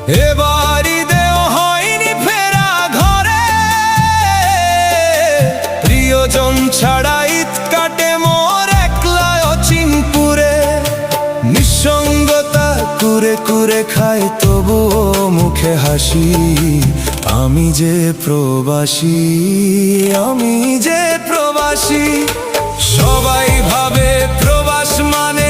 এবার ঈদেও হয়নি ফেরা ঘরে, প্রিয়জন ছাড়া ঈদ কাটে মোর একলা অচিনপুরে। নিঃসঙ্গতা কুরে কুরে খায় তবুও মুখে হাসি, আমি যে প্রবাসী, আমি যে প্রবাসী। সবাই ভাবে প্রবাস মানে